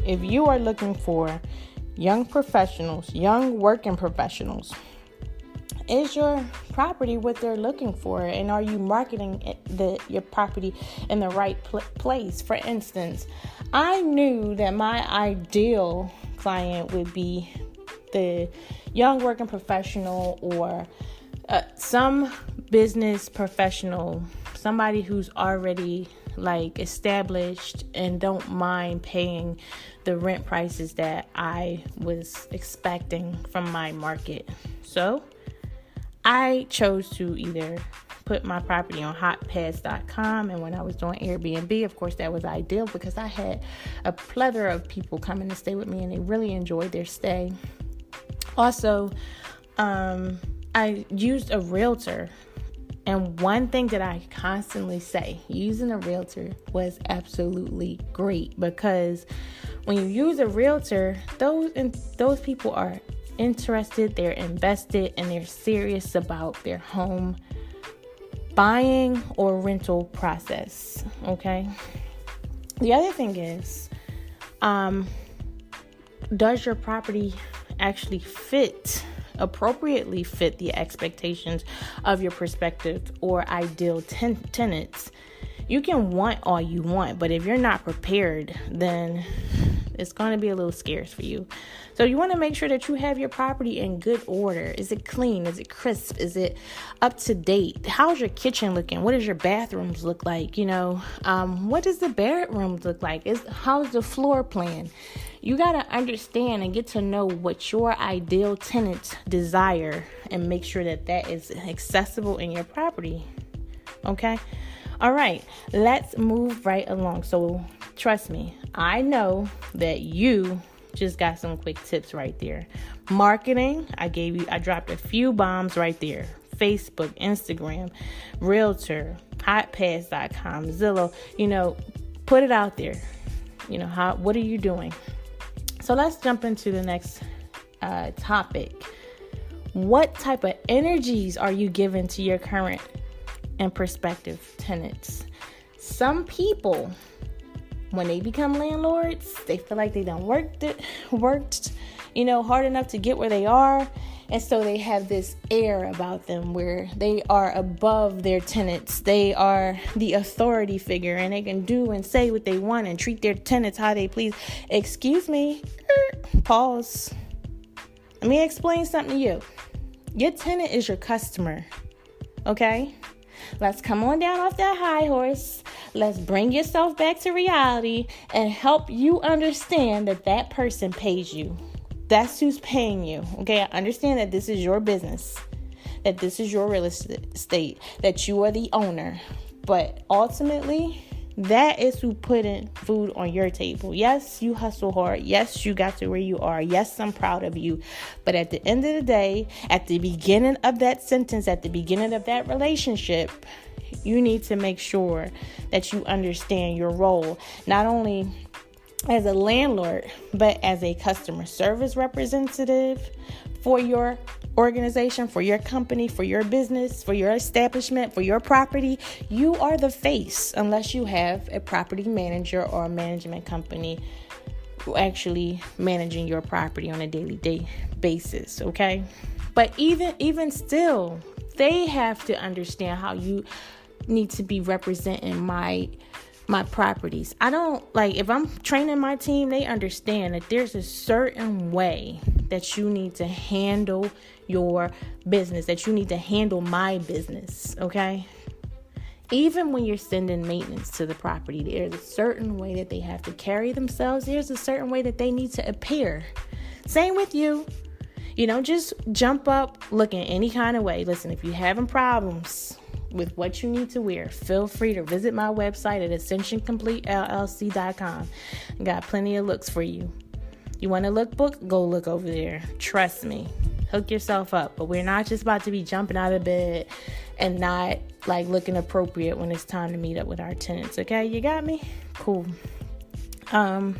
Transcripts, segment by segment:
if you are looking for young professionals, young working professionals, is your property what they're looking for? And are you marketing your property in the right place? For instance, I knew that my ideal client would be the young working professional or some business professional, somebody who's already established and don't mind paying the rent prices that I was expecting from my market. So I chose to either put my property on hotpads.com, and when I was doing Airbnb, of course, that was ideal because I had a plethora of people coming to stay with me and they really enjoyed their stay. Also, I used a realtor. And one thing that I constantly say, using a realtor was absolutely great, because when you use a realtor, those people are interested, they're invested, and they're serious about their home buying or rental process. Okay. The other thing is, does your property actually appropriately fit the expectations of your prospective or ideal tenants? You can want all you want, but if you're not prepared, then it's going to be a little scarce for you. So you want to make sure that you have your property in good order. Is it clean? Is it crisp? Is it up to date? How's your kitchen looking? What does your bathrooms look like? What does the bedrooms look like? How's the floor plan? You got to understand and get to know what your ideal tenants desire and make sure that is accessible in your property. Okay? All right. Let's move right along. So trust me, I know that you just got some quick tips right there. Marketing, I dropped a few bombs right there. Facebook, Instagram, Realtor, hotpads.com, Zillow, put it out there. What are you doing? So let's jump into the next topic. What type of energies are you giving to your current and prospective tenants? Some people, when they become landlords, they feel like they done worked hard enough to get where they are. And so they have this air about them where they are above their tenants. They are the authority figure and they can do and say what they want and treat their tenants how they please. Excuse me. Pause. Let me explain something to you. Your tenant is your customer. Okay? Let's come on down off that high horse. Let's bring yourself back to reality and help you understand that person pays you. That's who's paying you. Okay, I understand that this is your business, that this is your real estate, that you are the owner. But ultimately, that is who putting food on your table. Yes, you hustle hard. Yes, you got to where you are. Yes, I'm proud of you. But at the end of the day, at the beginning of that sentence, at the beginning of that relationship, you need to make sure that you understand your role, not only as a landlord, but as a customer service representative for your organization, for your company, for your business, for your establishment, for your property. You are the face, unless you have a property manager or a management company actually managing your property on a daily basis. Okay. But even still, they have to understand how you need to be representing my properties. I don't if I'm training my team, they understand that there's a certain way that you need to handle your business, that you need to handle my business. Okay. Even when you're sending maintenance to the property, there's a certain way that they have to carry themselves. There's a certain way that they need to appear. Same with you. You don't just jump up looking any kind of way. Listen, if you're having problems with what you need to wear, feel free to visit my website at ascensioncompletellc.com. I got plenty of looks for you. You want a lookbook? Go look over there. Trust me. Hook yourself up. But we're not just about to be jumping out of bed and not looking appropriate when it's time to meet up with our tenants. Okay, you got me? Cool. I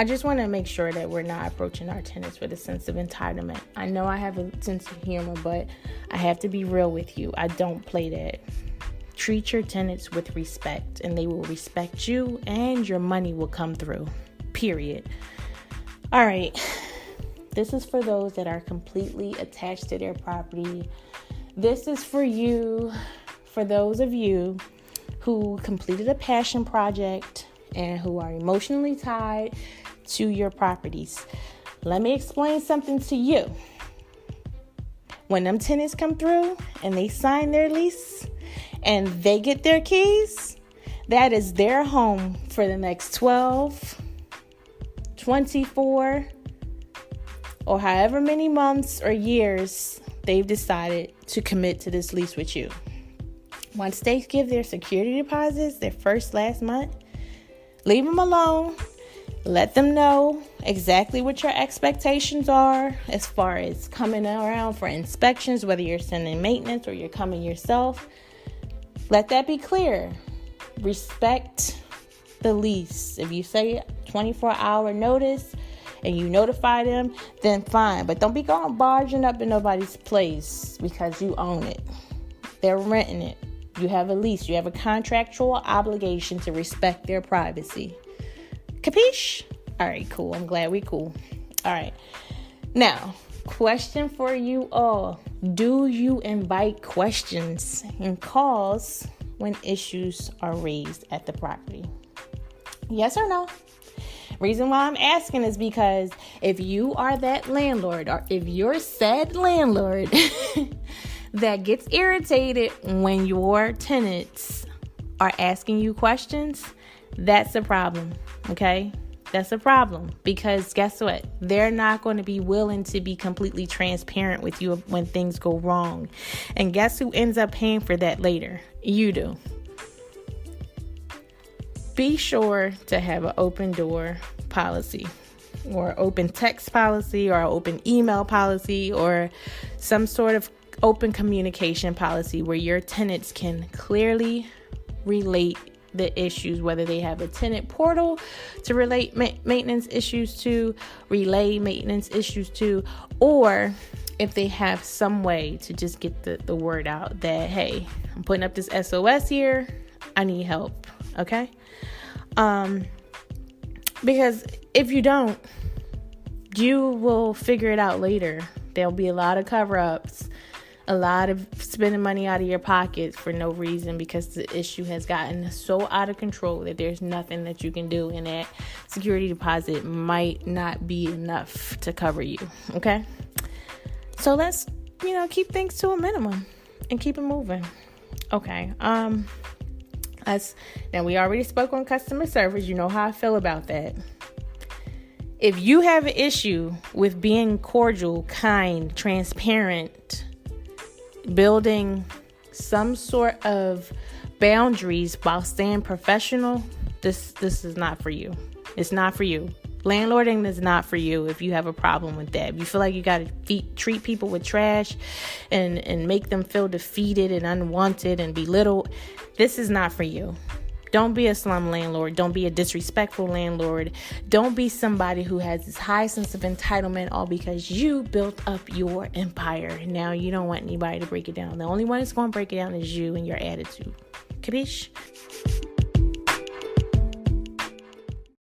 just want to make sure that we're not approaching our tenants with a sense of entitlement. I know I have a sense of humor, but I have to be real with you. I don't play that. Treat your tenants with respect, and they will respect you, and your money will come through. period. All right. This is for those that are completely attached to their property. This is for you, for those of you who completed a passion project and who are emotionally tied to your properties. Let me explain something to you. When them tenants come through and they sign their lease and they get their keys, that is their home for the next 12, 24, or however many months or years they've decided to commit to this lease with you. Once they give their security deposits, their last month, leave them alone. Let them know exactly what your expectations are as far as coming around for inspections, whether you're sending maintenance or you're coming yourself. Let that be clear. Respect the lease. If you say 24-hour notice and you notify them, then fine. But don't be going barging up in nobody's place because you own it. They're renting it. You have a lease. You have a contractual obligation to respect their privacy. Capiche? All right, cool. I'm glad we cool. All right. Now, question for you all. Do you invite questions and calls when issues are raised at the property? Yes or no? Reason why I'm asking is because if you are that landlord, or if you're said landlord that gets irritated when your tenants are asking you questions, that's a problem, okay? That's a problem because guess what? They're not going to be willing to be completely transparent with you when things go wrong. And guess who ends up paying for that later? You do. Be sure to have an open door policy or open text policy or open email policy or some sort of open communication policy where your tenants can clearly relate the issues, whether they have a tenant portal to relate maintenance issues to, relay maintenance issues to, or if they have some way to just get the word out that, hey, I'm putting up this SOS here, I need help, okay? Because if you don't, you will figure it out later. There'll be a lot of cover-ups, a lot of spending money out of your pocket for no reason because the issue has gotten so out of control that there's nothing that you can do, and that security deposit might not be enough to cover you, okay? So let's, keep things to a minimum and keep it moving. Okay, now we already spoke on customer service. You know how I feel about that. If you have an issue with being cordial, kind, transparent, building some sort of boundaries while staying professional, this is not for you. It's not for you. Landlording is not for you if you have a problem with that. If you feel like you got to treat people with trash and make them feel defeated and unwanted and belittled, this is not for you. Don't be a slum landlord. Don't be a disrespectful landlord. Don't be somebody who has this high sense of entitlement all because you built up your empire. Now you don't want anybody to break it down. The only one that's going to break it down is you and your attitude. Capiche?